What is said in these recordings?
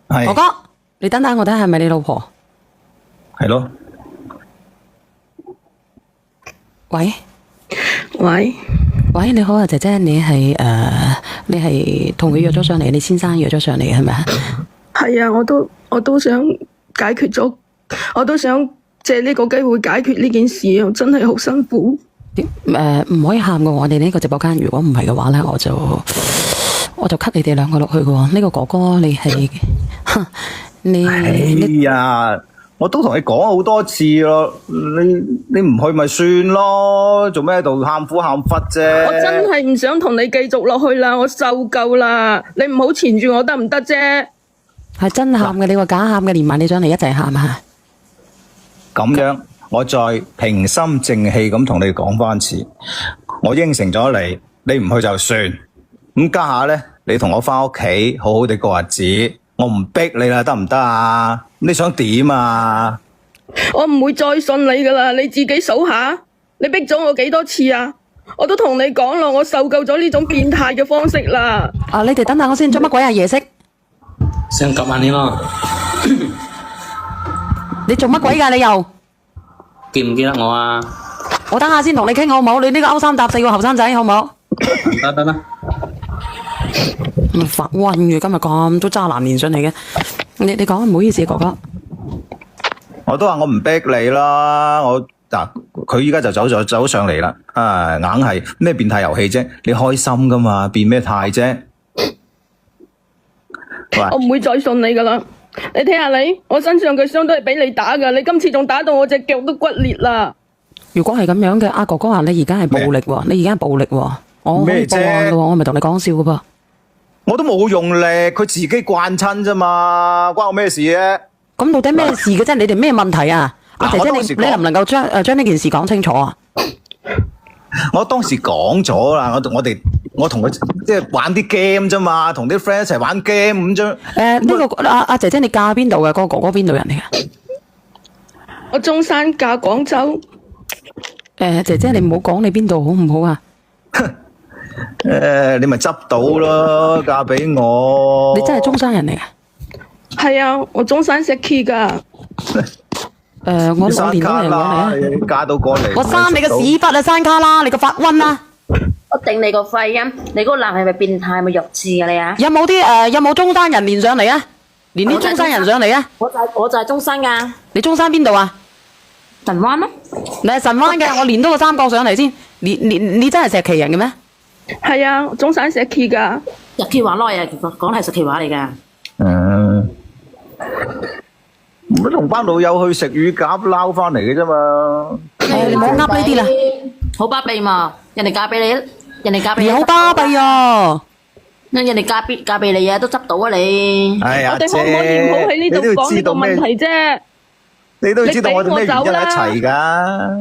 哥哥，你等等我睇下係咪你老婆？係咯。喂，喂，你好啊，姐姐，你係同佢約咗上嚟，你先生約咗上嚟係咪啊？係啊，我都想解決咗，我都想借呢個機會解決呢件事啊，真係好辛苦。唔可以喊噶，我哋呢個直播間如果唔係嘅話咧，我就 cut 你哋兩個落去噶。呢個哥哥你係哎呀，我都同你講好多次咯，你唔去咪算咯，做咩喺度喊苦喊忽啫？我真係唔想同你繼續落去啦，我受夠啦，你唔好纏住我得唔得啫？係真喊嘅，你話假喊嘅，連埋你上嚟一齊喊啊！咁樣，我再平心靜氣咁同你講翻次，我應承咗你，你唔去就算。咁家下咧，你同我翻屋企好好地過日子，我唔逼你啦，得唔得啊？你想點啊？我唔會再信你噶啦，你自己數下，你逼咗我幾多次啊？我都同你講咯，我受夠咗呢種變態嘅方式啦。你哋等等我先，做乜鬼啊？夜色，想9萬年咯，你做乜鬼噶？你又記唔記得我啊？我等下先同你傾好唔好？你呢個勾三搭四個後生仔好唔好？得啦，發瘟嘅，今日咁多渣男連上嚟嘅，你講唔好意思，哥哥。我都話我唔逼你啦，佢依家就走上嚟啦，硬係咩變態遊戲啫？你開心噶嘛？變咩態啫？我唔會再信你噶啦，你睇下你，我身上嘅傷都係俾你打噶，你今次仲打到我隻腳都骨裂啦。如果係咁樣嘅，阿哥哥話你而家係暴力喎，你而家係暴力喎，我可以報案嘅喎，我唔係同你講笑嘅噃。我都冇用力，佢自己慣親啫嘛，關我咩事啫？咁到底咩事嘅啫？你哋咩問題啊？阿姐姐，你能唔能夠將呢件事講清楚啊？我當時講咗啦，我同佢即係玩啲 game 啫嘛，同啲 friend 一齊玩 game 咁啫。呢個阿姐姐，你嫁邊度嘅？個哥哥邊度人嚟嘅？我中山嫁廣州。姐姐，你唔好講你邊度好唔好啊？你咪執到咯，嫁俾我。你真係中山人嚟嘅？係啊，我中山石岐噶。我2年都嚟講你啊，嫁到過嚟。我生你個屎忽啊，山卡啦，你個發瘟啊！我頂你個肺啊！你嗰個男係咪變態？咪弱智啊你啊！有冇中山人連上嚟啊？連啲中山人上嚟啊！我就係中山噶。你中山邊度啊？神灣咯。你係神灣嘅，我連多個三角上嚟先。你真係石岐人嘅咩？係啊，中山石岐噶。石岐話耐啊，講係石岐話嚟噶。唔同班老友去食乳鴿撈翻嚟嘅啫嘛。你唔好噏呢啲啦。好巴閉嘛，人哋嫁俾你，人哋嫁俾你。好巴閉啊！人哋嫁俾你啊，都執到啊你。哎呀，我哋可唔可以唔好喺呢度講呢個問題啫？你都知道我哋咩原因喺一齊噶？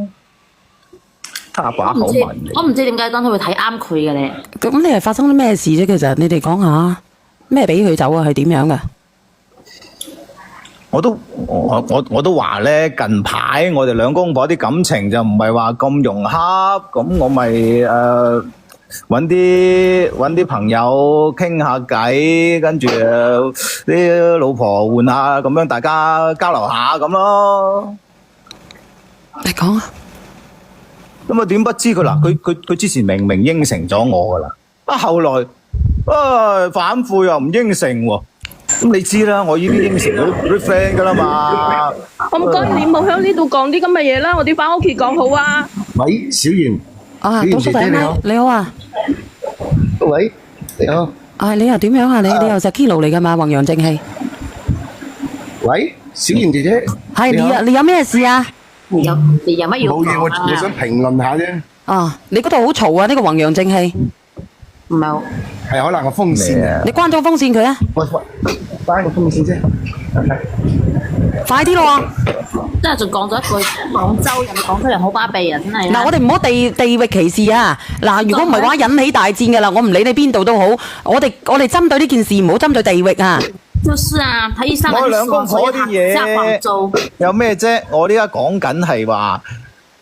他把口問你。我唔知點解當佢會睇啱佢嘅你。咁你係發生咗咩事啫？其實你哋講下咩俾佢走啊？係點樣噶？我都話咧，近排我哋兩公婆啲感情就唔係話咁融洽，咁我咪揾啲朋友傾下偈，跟住啲老婆換下，咁樣大家交流下咁咯。你講啊！咁啊，點不知佢嗱，佢之前明明應承咗我噶啦，後來反悔又唔應承喎。咁你知啦，我已經應承咗啲 friend 噶啦嘛。我唔該，你唔好喺呢度講啲咁嘅嘢啦，我哋翻屋企講好啊。喂，小賢。董叔仔你好啊。喂，你好。你又點樣啊？你又石 Kilo 嚟噶嘛？弘揚正氣。喂，小賢姐姐。係你有咩事啊？你有乜要講啊？冇嘢，我想評論下啫。你嗰度好嘈啊！呢個弘揚正氣。唔係好。係可能個風扇。你關咗風扇佢啊！我關個風扇先。快啲咯！真係仲講咗一句廣州人，廣州人好巴閉啊！真係。嗱，我哋唔好地域歧視啊！嗱，如果唔係嘅話，引起大戰嘅啦，我唔理你邊度都好，我哋針對呢件事，唔好針對地域啊！就是啊，睇醫生我兩公婆啲嘢有咩啫？我呢家講緊係話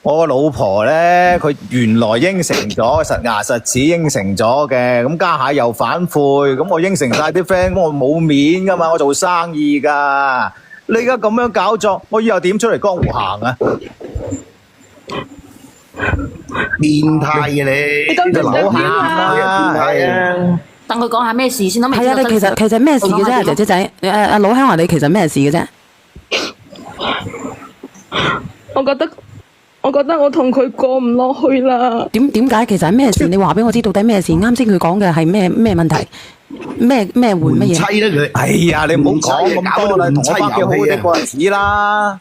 我個老婆咧，佢原來應承咗，實牙實齒應承咗嘅，咁家下又反悔，咁我應承晒啲 friend，我冇面噶嘛，我做生意噶，你而家咁樣搞作，我以後點出嚟江湖行啊？變態嘅你，你咁就扭下啦，係等佢講下咩事先都未知係啊，你其實咩事嘅啫，姐姐仔？阿老鄉話你其實咩事嘅啫？我覺得我同佢過唔落去啦。點解其實係咩事？你話俾我知到底咩事？啱先佢講嘅係咩問題？咩換乜嘢？妻啦佢。哎呀，你唔好講咁多啦，同我翻屋企好好地過日子啦。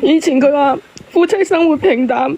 以前佢話夫妻生活平淡，